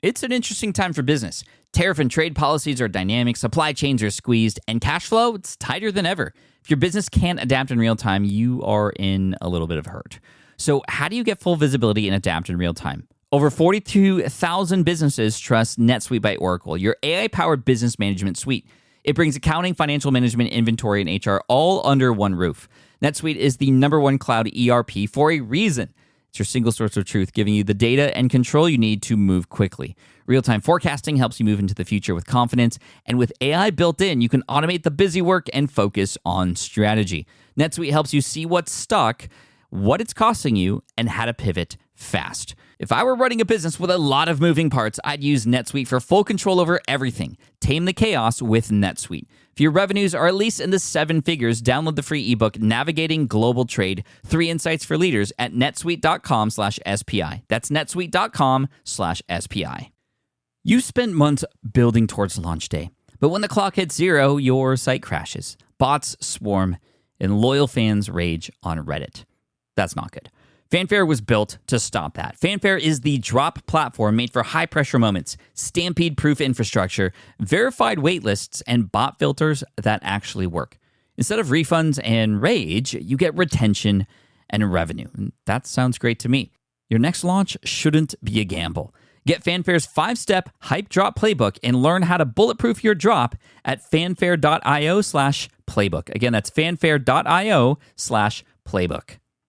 It's an interesting time for business. Tariff and trade policies are dynamic, supply chains are squeezed, and cash flow, it's tighter than ever. If your business can't adapt in real time, you are in a little bit of hurt. So how do you get full visibility and adapt in real time? Over 42,000 businesses trust NetSuite by Oracle, your AI-powered business management suite. It brings accounting, financial management, inventory, and HR all under one roof. NetSuite is the #1 cloud ERP for a reason. It's your single source of truth, giving you the data and control you need to move quickly. Real-time forecasting helps you move into the future with confidence, and with AI built in, you can automate the busy work and focus on strategy. NetSuite helps you see what's stuck, what it's costing you, and how to pivot fast. If I were running a business with a lot of moving parts, I'd use NetSuite for full control over everything. Tame the chaos with NetSuite. If your revenues are at least in the 7 figures, download the free ebook, Navigating Global Trade, 3 Insights for Leaders at netsuite.com/SPI. That's netsuite.com/SPI. You spent months building towards launch day, but when the clock hits 0, your site crashes. Bots swarm, and loyal fans rage on Reddit. That's not good. Fanfare was built to stop that. Fanfare is the drop platform made for high-pressure moments, stampede-proof infrastructure, verified waitlists, and bot filters that actually work. Instead of refunds and rage, you get retention and revenue. And that sounds great to me. Your next launch shouldn't be a gamble. Get Fanfare's 5-step hype drop playbook and learn how to bulletproof your drop at fanfare.io/playbook. Again, that's fanfare.io/playbook.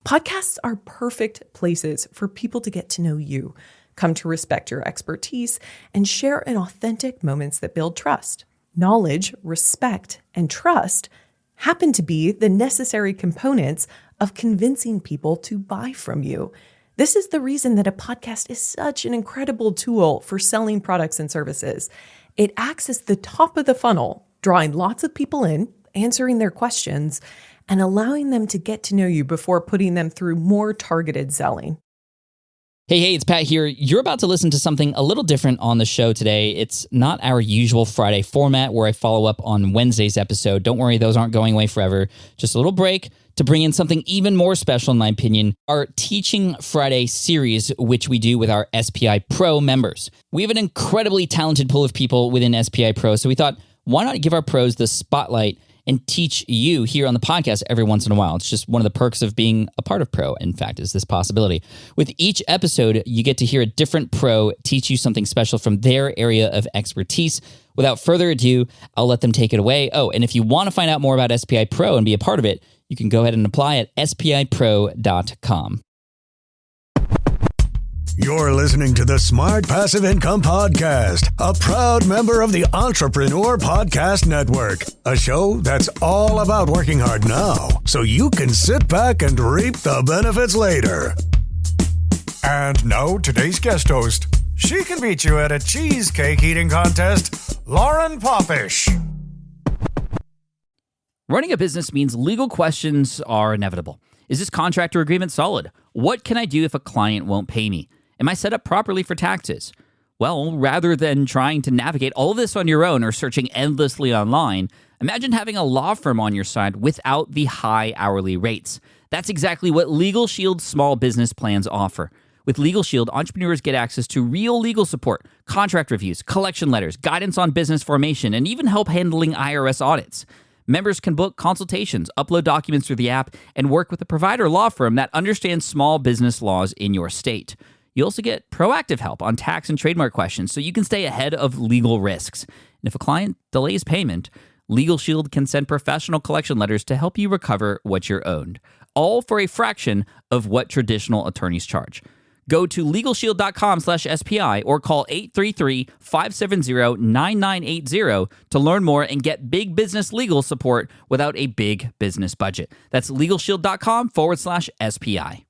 Podcasts are perfect places for people to get to know you, come to respect your expertise, and share in authentic moments that build trust. Knowledge, respect, and trust happen to be the necessary components of convincing people to buy from you. This is the reason that a podcast is such an incredible tool for selling products and services. It acts as the top of the funnel, drawing lots of people in, answering their questions, and allowing them to get to know you before putting them through more targeted selling. Hey, it's Pat here. You're about to listen to something a little different on the show today. It's not our usual Friday format where I follow up on Wednesday's episode. Don't worry, those aren't going away forever. Just a little break to bring in something even more special, in my opinion, our Teaching Friday series, which we do with our SPI Pro members. We have an incredibly talented pool of people within SPI Pro, so we thought, why not give our pros the spotlight and teach you here on the podcast every once in a while. It's just one of the perks of being a part of Pro, in fact, is this possibility. With each episode, you get to hear a different pro teach you something special from their area of expertise. Without further ado, I'll let them take it away. Oh, and if you want to find out more about SPI Pro and be a part of it, you can go ahead and apply at spipro.com. You're listening to the Smart Passive Income Podcast, a proud member of the Entrepreneur Podcast Network, a show that's all about working hard now so you can sit back and reap the benefits later. And now, today's guest host. She can beat you at a cheesecake eating contest, Lauren Popish. Running a business means legal questions are inevitable. Is this contract or agreement solid? What can I do if a client won't pay me? Am I set up properly for taxes? Well, rather than trying to navigate all of this on your own or searching endlessly online, imagine having a law firm on your side without the high hourly rates. That's exactly what Legal Shield's small business plans offer. With Legal Shield, entrepreneurs get access to real legal support, contract reviews, collection letters, guidance on business formation, and even help handling IRS audits. Members can book consultations, upload documents through the app, and work with a provider law firm that understands small business laws in your state. You also get proactive help on tax and trademark questions so you can stay ahead of legal risks. And if a client delays payment, Legal Shield can send professional collection letters to help you recover what you're owed, all for a fraction of what traditional attorneys charge. Go to LegalShield.com/SPI or call 833-570-9980 to learn more and get big business legal support without a big business budget. That's LegalShield.com/SPI.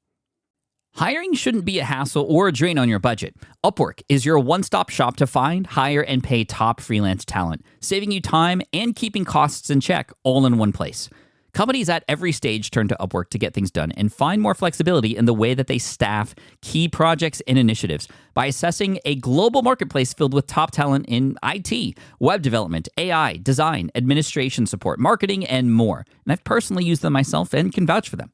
Hiring shouldn't be a hassle or a drain on your budget. Upwork is your one-stop shop to find, hire, and pay top freelance talent, saving you time and keeping costs in check all in one place. Companies at every stage turn to Upwork to get things done and find more flexibility in the way that they staff key projects and initiatives by assessing a global marketplace filled with top talent in IT, web development, AI, design, administration support, marketing, and more. And I've personally used them myself and can vouch for them.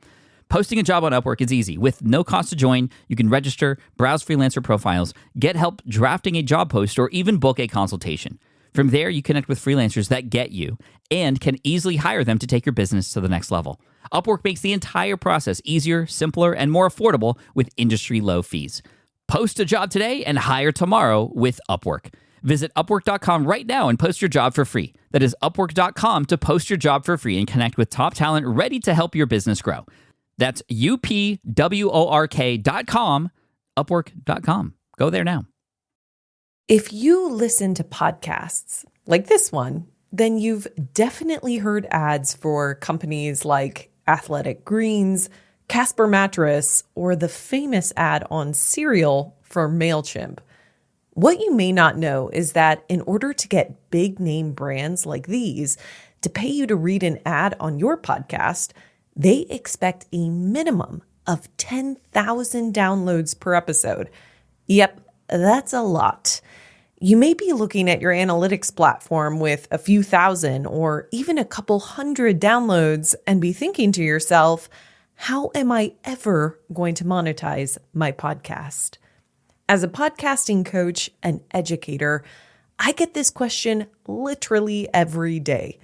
Posting a job on Upwork is easy. With no cost to join, you can register, browse freelancer profiles, get help drafting a job post, or even book a consultation. From there, you connect with freelancers that get you and can easily hire them to take your business to the next level. Upwork makes the entire process easier, simpler, and more affordable with industry-low fees. Post a job today and hire tomorrow with Upwork. Visit Upwork.com right now and post your job for free. That is Upwork.com to post your job for free and connect with top talent ready to help your business grow. That's UPWORK.com, Upwork.com. Go there now. If you listen to podcasts like this one, then you've definitely heard ads for companies like Athletic Greens, Casper Mattress, or the famous ad on cereal for MailChimp. What you may not know is that in order to get big name brands like these to pay you to read an ad on your podcast, they expect a minimum of 10,000 downloads per episode. Yep, that's a lot. You may be looking at your analytics platform with a few thousand or even a couple hundred downloads and be thinking to yourself, how am I ever going to monetize my podcast? As a podcasting coach and educator, I get this question literally every day.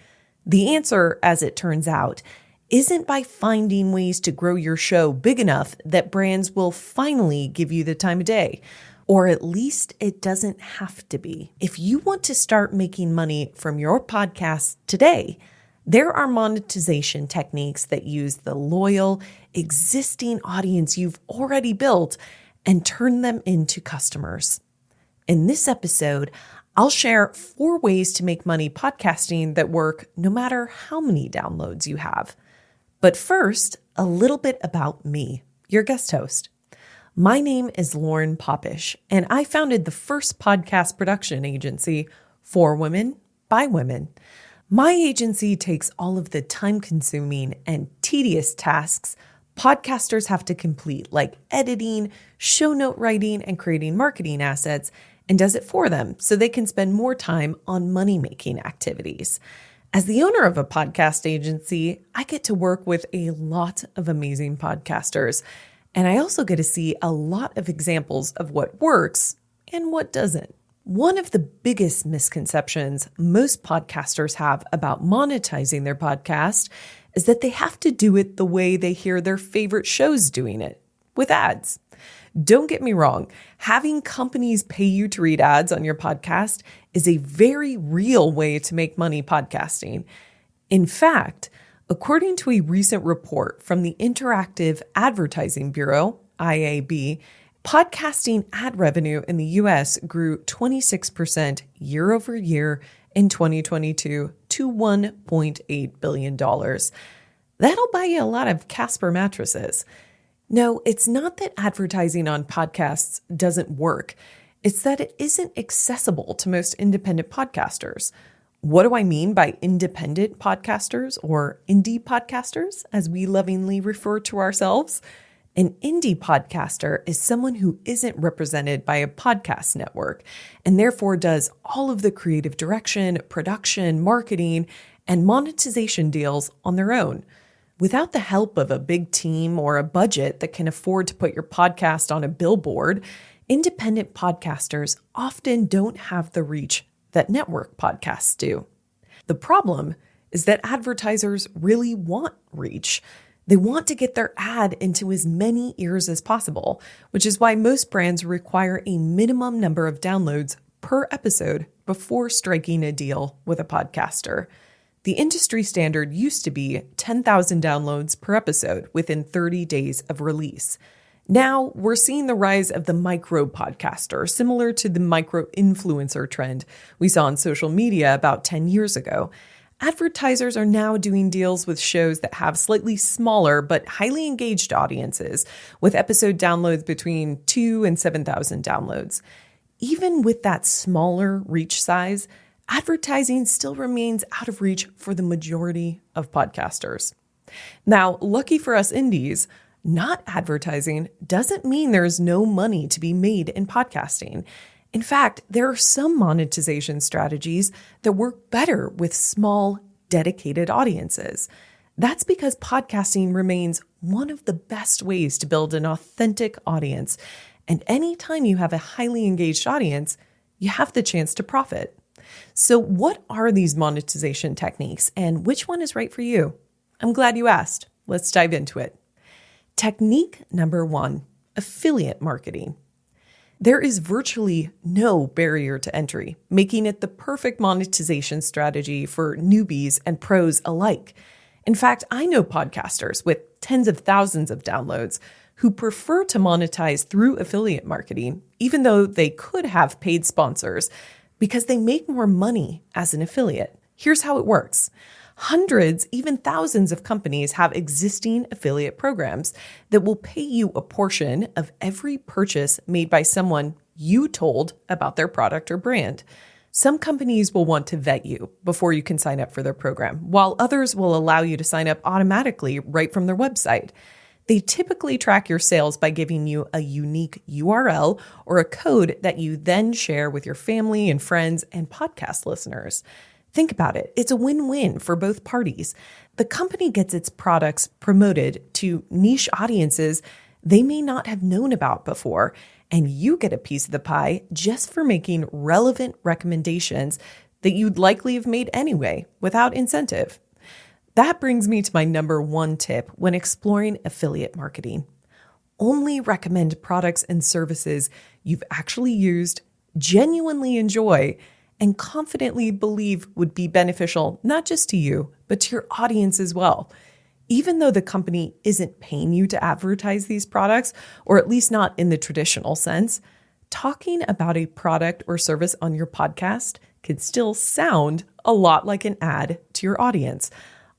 The answer, as it turns out, isn't by finding ways to grow your show big enough that brands will finally give you the time of day. Or at least it doesn't have to be. If you want to start making money from your podcast today, there are monetization techniques that use the loyal, existing audience you've already built and turn them into customers. In this episode, I'll share 4 ways to make money podcasting that work no matter how many downloads you have. But first, a little bit about me, your guest host. My name is Lauren Popish, and I founded the first podcast production agency for women by women. My agency takes all of the time-consuming and tedious tasks podcasters have to complete, like editing, show note writing, and creating marketing assets, and does it for them so they can spend more time on money-making activities. As the owner of a podcast agency, I get to work with a lot of amazing podcasters, and I also get to see a lot of examples of what works and what doesn't. One of the biggest misconceptions most podcasters have about monetizing their podcast is that they have to do it the way they hear their favorite shows doing it, with ads. Don't get me wrong, having companies pay you to read ads on your podcast is a very real way to make money podcasting. In fact, according to a recent report from the Interactive Advertising Bureau, IAB, podcasting ad revenue in the US grew 26% year over year in 2022 to $1.8 billion. That'll buy you a lot of Casper mattresses. No, it's not that advertising on podcasts doesn't work. It's that it isn't accessible to most independent podcasters. What do I mean by independent podcasters, or indie podcasters, as we lovingly refer to ourselves? An indie podcaster is someone who isn't represented by a podcast network and therefore does all of the creative direction, production, marketing, and monetization deals on their own. Without the help of a big team or a budget that can afford to put your podcast on a billboard, independent podcasters often don't have the reach that network podcasts do. The problem is that advertisers really want reach. They want to get their ad into as many ears as possible, which is why most brands require a minimum number of downloads per episode before striking a deal with a podcaster. The industry standard used to be 10,000 downloads per episode within 30 days of release. Now we're seeing the rise of the micro podcaster, similar to the micro influencer trend we saw on social media about 10 years ago. Advertisers are now doing deals with shows that have slightly smaller but highly engaged audiences, with episode downloads between 2,000 and 7,000 downloads. Even with that smaller reach size, advertising still remains out of reach for the majority of podcasters. Now, lucky for us indies, not advertising doesn't mean there's no money to be made in podcasting. In fact, there are some monetization strategies that work better with small, dedicated audiences. That's because podcasting remains one of the best ways to build an authentic audience. And anytime you have a highly engaged audience, you have the chance to profit. So what are these monetization techniques and which one is right for you? I'm glad you asked. Let's dive into it. Technique number 1, affiliate marketing. There is virtually no barrier to entry, making it the perfect monetization strategy for newbies and pros alike. In fact, I know podcasters with tens of thousands of downloads who prefer to monetize through affiliate marketing, even though they could have paid sponsors, because they make more money as an affiliate. Here's how it works. Hundreds, even thousands of companies have existing affiliate programs that will pay you a portion of every purchase made by someone you told about their product or brand. Some companies will want to vet you before you can sign up for their program, while others will allow you to sign up automatically right from their website. They typically track your sales by giving you a unique URL or a code that you then share with your family and friends and podcast listeners. Think about it. It's a win-win for both parties. The company gets its products promoted to niche audiences they may not have known about before, and you get a piece of the pie just for making relevant recommendations that you'd likely have made anyway without incentive. That brings me to my number 1 tip when exploring affiliate marketing. Only recommend products and services you've actually used, genuinely enjoy, and confidently believe would be beneficial not just to you, but to your audience as well. Even though the company isn't paying you to advertise these products, or at least not in the traditional sense, talking about a product or service on your podcast can still sound a lot like an ad to your audience.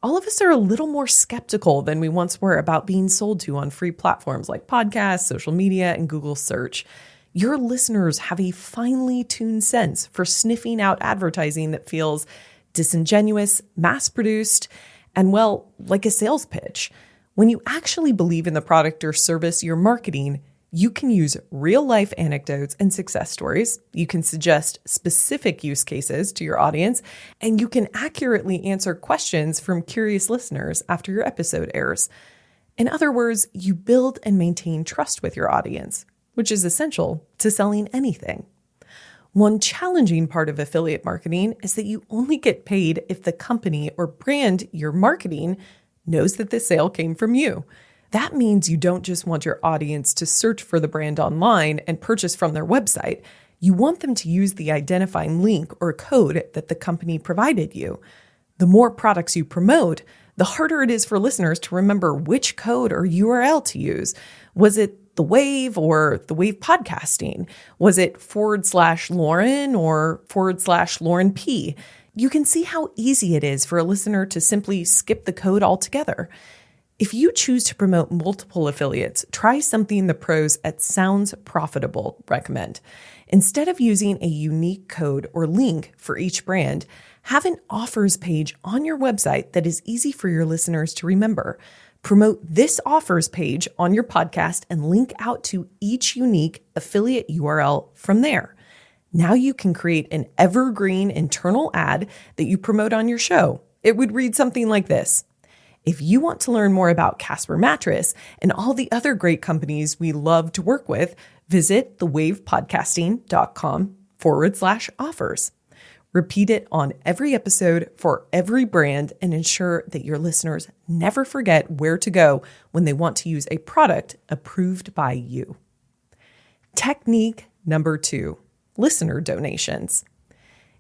All of us are a little more skeptical than we once were about being sold to on free platforms like podcasts, social media, and Google search. Your listeners have a finely tuned sense for sniffing out advertising that feels disingenuous, mass-produced, and well, like a sales pitch. When you actually believe in the product or service you're marketing, you can use real-life anecdotes and success stories. You can suggest specific use cases to your audience, and you can accurately answer questions from curious listeners after your episode airs. In other words, you build and maintain trust with your audience, which is essential to selling anything. One challenging part of affiliate marketing is that you only get paid if the company or brand you're marketing knows that the sale came from you. That means you don't just want your audience to search for the brand online and purchase from their website. You want them to use the identifying link or code that the company provided you. The more products you promote, the harder it is for listeners to remember which code or URL to use. Was it The Wave or The Wave Podcasting? Was it /Lauren or /Lauren P? You can see how easy it is for a listener to simply skip the code altogether. If you choose to promote multiple affiliates, try something the pros at Sounds Profitable recommend. Instead of using a unique code or link for each brand, have an offers page on your website that is easy for your listeners to remember. Promote this offers page on your podcast and link out to each unique affiliate URL from there. Now you can create an evergreen internal ad that you promote on your show. It would read something like this. If you want to learn more about Casper Mattress and all the other great companies we love to work with, visit thewavepodcasting.com/offers. Repeat it on every episode for every brand and ensure that your listeners never forget where to go when they want to use a product approved by you. Technique number 2, listener donations.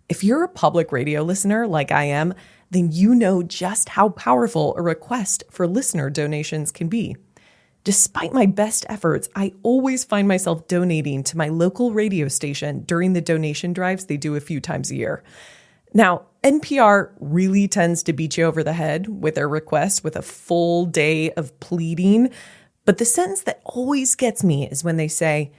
If you're a public radio listener like I am, then you know just how powerful a request for listener donations can be. Despite my best efforts, I always find myself donating to my local radio station during the donation drives they do a few times a year. Now, NPR really tends to beat you over the head with their requests with a full day of pleading. But the sentence that always gets me is when they say,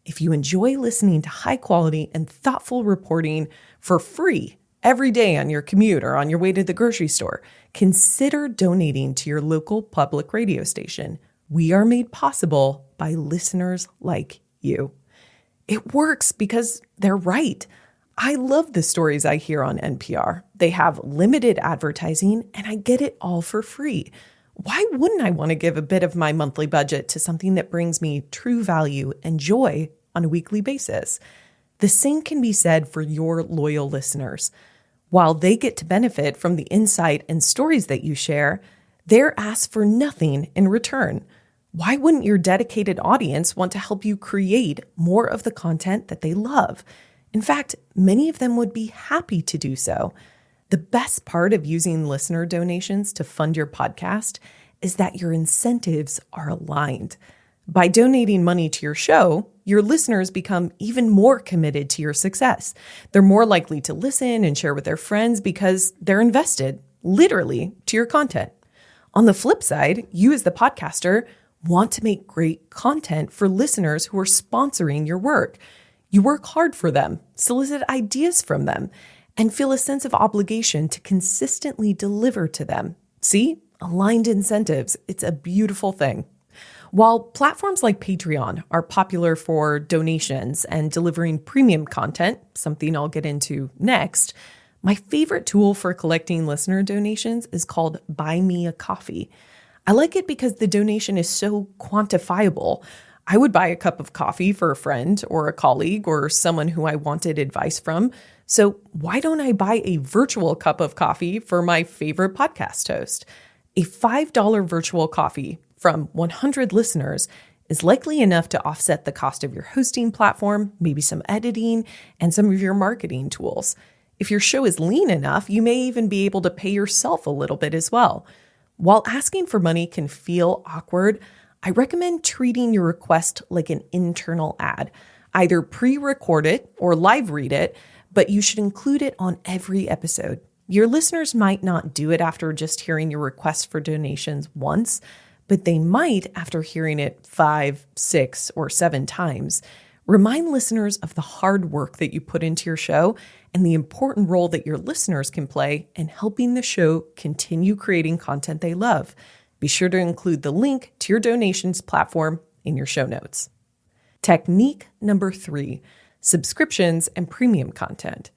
if you enjoy listening to high quality and thoughtful reporting for free every day on your commute or on your way to the grocery store, consider donating to your local public radio station. We are made possible by listeners like you. It works because they're right. I love the stories I hear on NPR. they have limited advertising, and I get it all for free. Why wouldn't I want to give a bit of my monthly budget to something that brings me true value and joy on a weekly basis? The same can be said for your loyal listeners. While they get to benefit from the insight and stories that you share, they're asked for nothing in return. Why wouldn't your dedicated audience want to help you create more of the content that they love? In fact, many of them would be happy to do so. The best part of using listener donations to fund your podcast is that your incentives are aligned. By donating money to your show, your listeners become even more committed to your success. They're more likely to listen and share with their friends because they're invested, literally, to your content. On the flip side, you as the podcaster want to make great content for listeners who are sponsoring your work. You work hard for them, solicit ideas from them, and feel a sense of obligation to consistently deliver to them. See? Aligned incentives. It's a beautiful thing. While platforms like Patreon are popular for donations and delivering premium content, something I'll get into next, my favorite tool for collecting listener donations is called Buy Me a Coffee. I like it because the donation is so quantifiable. I would buy a cup of coffee for a friend or a colleague or someone who I wanted advice from. So why don't I buy a virtual cup of coffee for my favorite podcast host? A $5 virtual coffee from 100 listeners is likely enough to offset the cost of your hosting platform, maybe some editing, and some of your marketing tools. If your show is lean enough, you may even be able to pay yourself a little bit as well. While asking for money can feel awkward, I recommend treating your request like an internal ad. Either pre-record it or live read it, but you should include it on every episode. Your listeners might not do it after just hearing your request for donations once, but they might after hearing it 5, 6, or 7 times. Remind listeners of the hard work that you put into your show and the important role that your listeners can play in helping the show continue creating content they love. Be sure to include the link to your donations platform in your show notes. Technique number 3, subscriptions and premium content.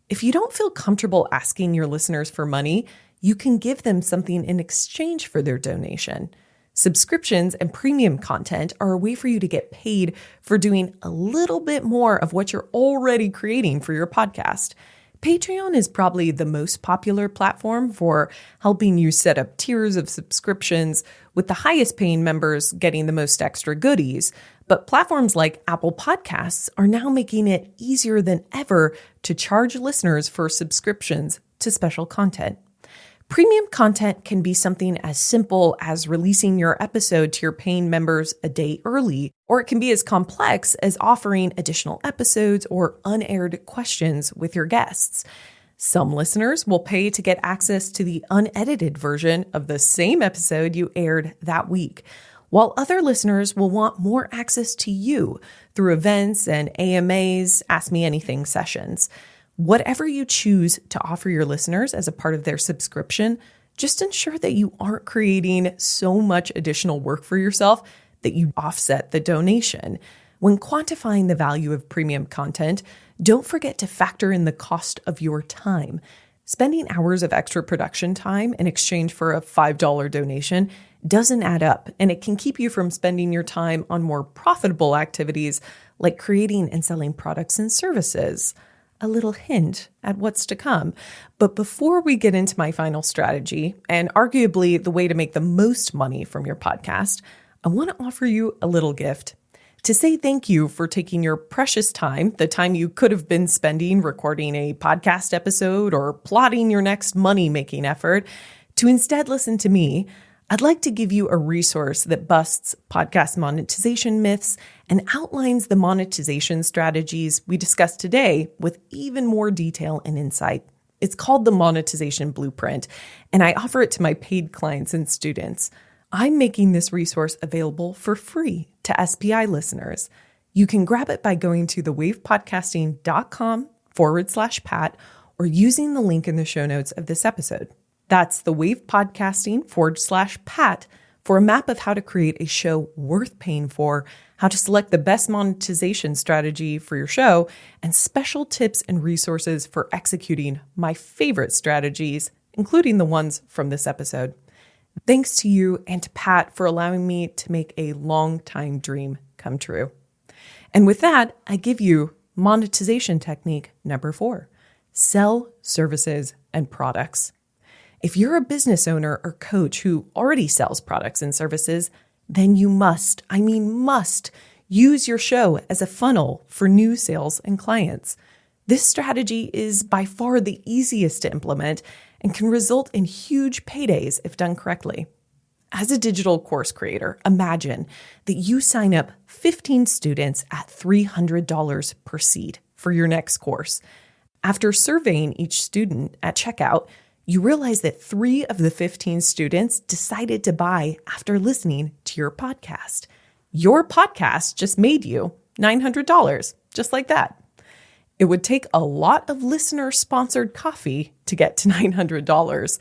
If you don't feel comfortable asking your listeners for money, you can give them something in exchange for their donation. Subscriptions and premium content are a way for you to get paid for doing a little bit more of what you're already creating for your podcast. Patreon is probably the most popular platform for helping you set up tiers of subscriptions, with the highest paying members getting the most extra goodies. But platforms like Apple Podcasts are now making it easier than ever to charge listeners for subscriptions to special content. Premium content can be something as simple as releasing your episode to your paying members a day early, or it can be as complex as offering additional episodes or unaired questions with your guests. Some listeners will pay to get access to the unedited version of the same episode you aired that week, while other listeners will want more access to you through events and AMAs, Ask Me Anything sessions. Whatever you choose to offer your listeners as a part of their subscription, just ensure that you aren't creating so much additional work for yourself that you offset the donation. When quantifying the value of premium content, don't forget to factor in the cost of your time. Spending hours of extra production time in exchange for a $5 donation doesn't add up, and it can keep you from spending your time on more profitable activities like creating and selling products and services. A little hint at what's to come. But before we get into my final strategy, and arguably the way to make the most money from your podcast, I want to offer you a little gift. To say thank you for taking your precious time, the time you could have been spending recording a podcast episode or plotting your next money-making effort, to instead listen to me, I'd like to give you a resource that busts podcast monetization myths and outlines the monetization strategies we discussed today with even more detail and insight. It's called the Monetization Blueprint, and I offer it to my paid clients and students. I'm making this resource available for free to SPI listeners. You can grab it by going to thewavepodcasting.com/Pat or using the link in the show notes of this episode. That's thewavepodcasting.com/Pat for a map of how to create a show worth paying for, how how to select the best monetization strategy for your show, and special tips and resources for executing my favorite strategies, including the ones from this episode. Thanks to you and to Pat for allowing me to make a long-time dream come true. And with that, I give you monetization technique number 4. Sell services and products. If you're a business owner or coach who already sells products and services, then you must use your show as a funnel for new sales and clients. This strategy is by far the easiest to implement and can result in huge paydays if done correctly. As a digital course creator, imagine that you sign up 15 students at $300 per seat for your next course. After surveying each student at checkout, you realize that 3 of the 15 students decided to buy after listening to your podcast. Your podcast just made you $900, just like that. It would take a lot of listener-sponsored coffee to get to $900.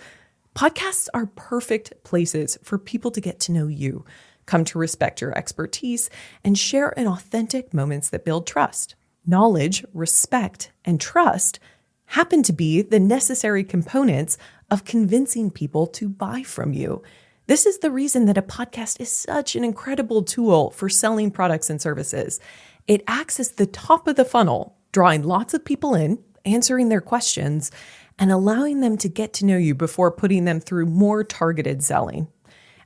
Podcasts are perfect places for people to get to know you, come to respect your expertise, and share in authentic moments that build trust. Knowledge, respect, and trust happen to be the necessary components of convincing people to buy from you. This is the reason that a podcast is such an incredible tool for selling products and services. It acts as the top of the funnel, drawing lots of people in, answering their questions, and allowing them to get to know you before putting them through more targeted selling.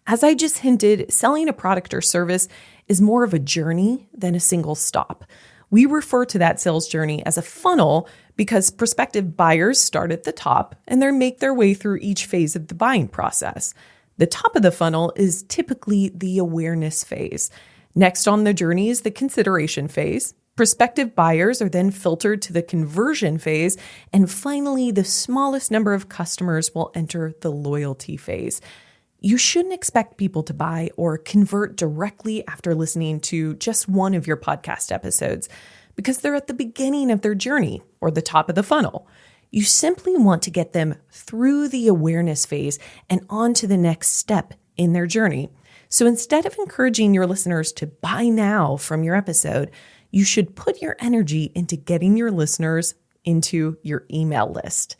As I just hinted, selling a product or service is more of a journey than a single stop. We refer to that sales journey as a funnel because prospective buyers start at the top and they make their way through each phase of the buying process. The top of the funnel is typically the awareness phase. Next on the journey is the consideration phase. Prospective buyers are then filtered to the conversion phase. And finally, the smallest number of customers will enter the loyalty phase. You shouldn't expect people to buy or convert directly after listening to just one of your podcast episodes because they're at the beginning of their journey or the top of the funnel. You simply want to get them through the awareness phase and on to the next step in their journey. So instead of encouraging your listeners to buy now from your episode, you should put your energy into getting your listeners into your email list.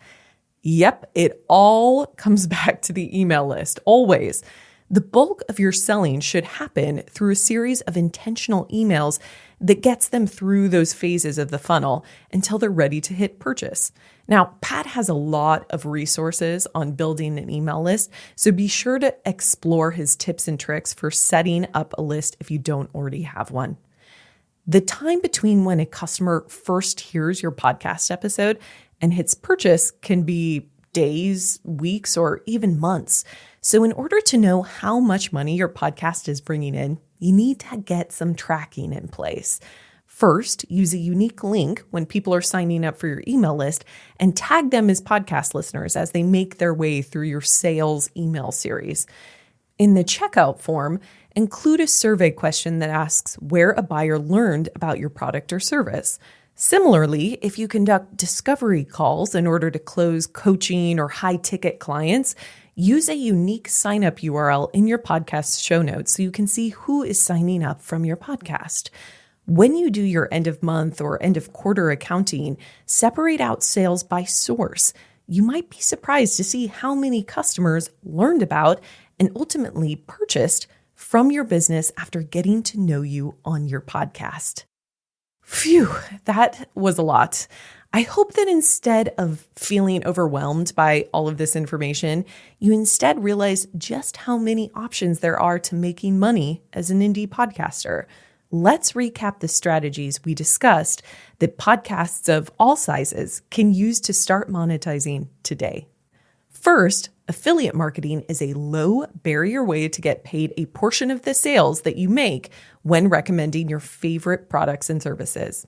Yep, it all comes back to the email list, always. The bulk of your selling should happen through a series of intentional emails that gets them through those phases of the funnel until they're ready to hit purchase. Now, Pat has a lot of resources on building an email list, so be sure to explore his tips and tricks for setting up a list if you don't already have one. The time between when a customer first hears your podcast episode and hits purchase can be days, weeks, or even months. So in order to know how much money your podcast is bringing in, you need to get some tracking in place. First, use a unique link when people are signing up for your email list and tag them as podcast listeners as they make their way through your sales email series. In the checkout form, include a survey question that asks where a buyer learned about your product or service. Similarly, if you conduct discovery calls in order to close coaching or high-ticket clients, use a unique sign-up URL in your podcast show notes so you can see who is signing up from your podcast. When you do your end of month or end of quarter accounting, separate out sales by source. You might be surprised to see how many customers learned about and ultimately purchased from your business after getting to know you on your podcast. Phew, that was a lot. I hope that instead of feeling overwhelmed by all of this information, you instead realize just how many options there are to making money as an indie podcaster. Let's recap the strategies we discussed that podcasts of all sizes can use to start monetizing today. First, affiliate marketing is a low barrier way to get paid a portion of the sales that you make when recommending your favorite products and services.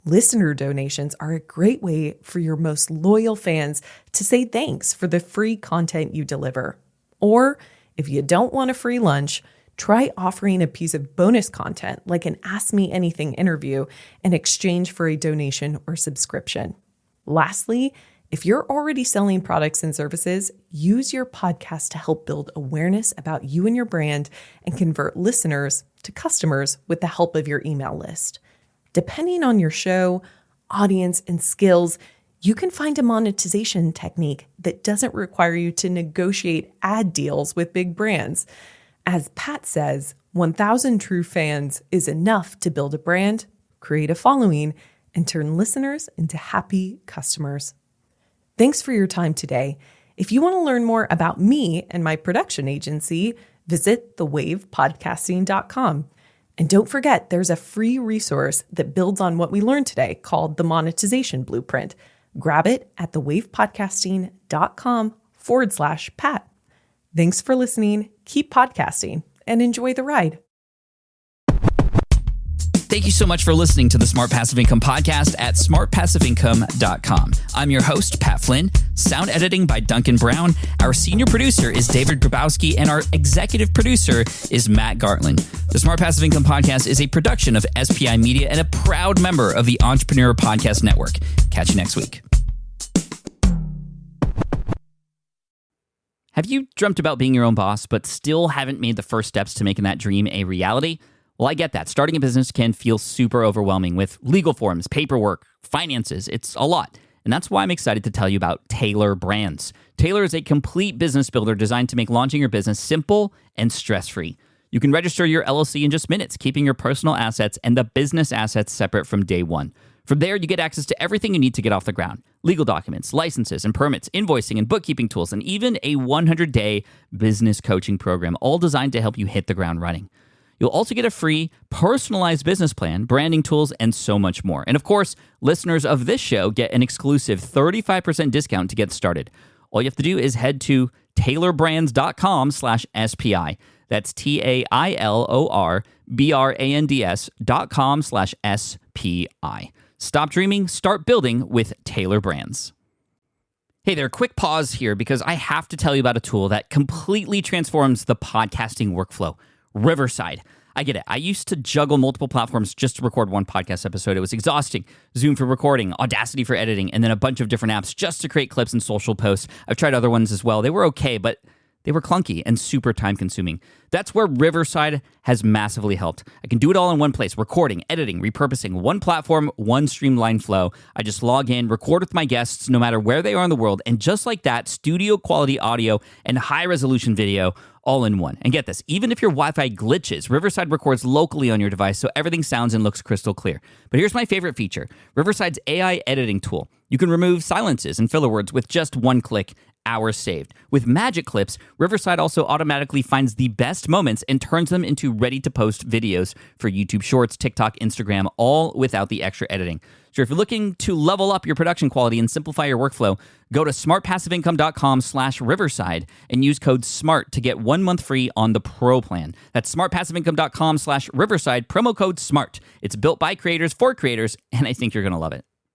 Listener donations are a great way for your most loyal fans to say thanks for the free content you deliver. Or if you don't want a free lunch, try offering a piece of bonus content like an Ask Me Anything interview in exchange for a donation or subscription. Lastly, If you're already selling products and services, use your podcast to help build awareness about you and your brand and convert listeners to customers with the help of your email list. Depending on your show, audience, and skills, you can find a monetization technique that doesn't require you to negotiate ad deals with big brands. As Pat says, 1,000 true fans is enough to build a brand, create a following, and turn listeners into happy customers. Thanks for your time today. If you want to learn more about me and my production agency, visit thewavepodcasting.com. And don't forget, there's a free resource that builds on what we learned today called the Monetization Blueprint. Grab it at thewavepodcasting.com/Pat. Thanks for listening. Keep podcasting and enjoy the ride. Thank you so much for listening to the Smart Passive Income podcast at smartpassiveincome.com. I'm your host, Pat Flynn. Sound editing by Duncan Brown. Our senior producer is David Grabowski, and our executive producer is Matt Gartland. The Smart Passive Income podcast is a production of SPI Media and a proud member of the Entrepreneur Podcast Network. Catch you next week. Have you dreamt about being your own boss, but still haven't made the first steps to making that dream a reality? Well, I get that. Starting a business can feel super overwhelming with legal forms, paperwork, finances. It's a lot. And that's why I'm excited to tell you about Taylor Brands. Taylor is a complete business builder designed to make launching your business simple and stress-free. You can register your LLC in just minutes, keeping your personal assets and the business assets separate from day one. From there, you get access to everything you need to get off the ground. Legal documents, licenses and permits, invoicing and bookkeeping tools, and even a 100-day business coaching program, all designed to help you hit the ground running. You'll also get a free, personalized business plan, branding tools, and so much more. And of course, listeners of this show get an exclusive 35% discount to get started. All you have to do is head to taylorbrands.com/SPI. That's TAILORBRANDS.com/SPI. Stop dreaming, start building with Taylor Brands. Hey there, quick pause here because I have to tell you about a tool that completely transforms the podcasting workflow. Riverside. I get it. I used to juggle multiple platforms just to record one podcast episode. It was exhausting. Zoom for recording, Audacity for editing, and then a bunch of different apps just to create clips and social posts. I've tried other ones as well. They were okay, but they were clunky and super time consuming. That's where Riverside has massively helped. I can do it all in one place, recording, editing, repurposing, one platform, one streamlined flow. I just log in, record with my guests no matter where they are in the world, and just like that, studio quality audio and high resolution video all in one. And get this, even if your Wi-Fi glitches, Riverside records locally on your device so everything sounds and looks crystal clear. But here's my favorite feature, Riverside's AI editing tool. You can remove silences and filler words with just one click, hours saved. With Magic Clips, Riverside also automatically finds the best moments and turns them into ready-to-post videos for YouTube Shorts, TikTok, Instagram, all without the extra editing. So if you're looking to level up your production quality and simplify your workflow, go to smartpassiveincome.com/Riverside and use code SMART to get 1 month free on the Pro plan. That's smartpassiveincome.com/Riverside, promo code SMART. It's built by creators for creators, and I think you're going to love it.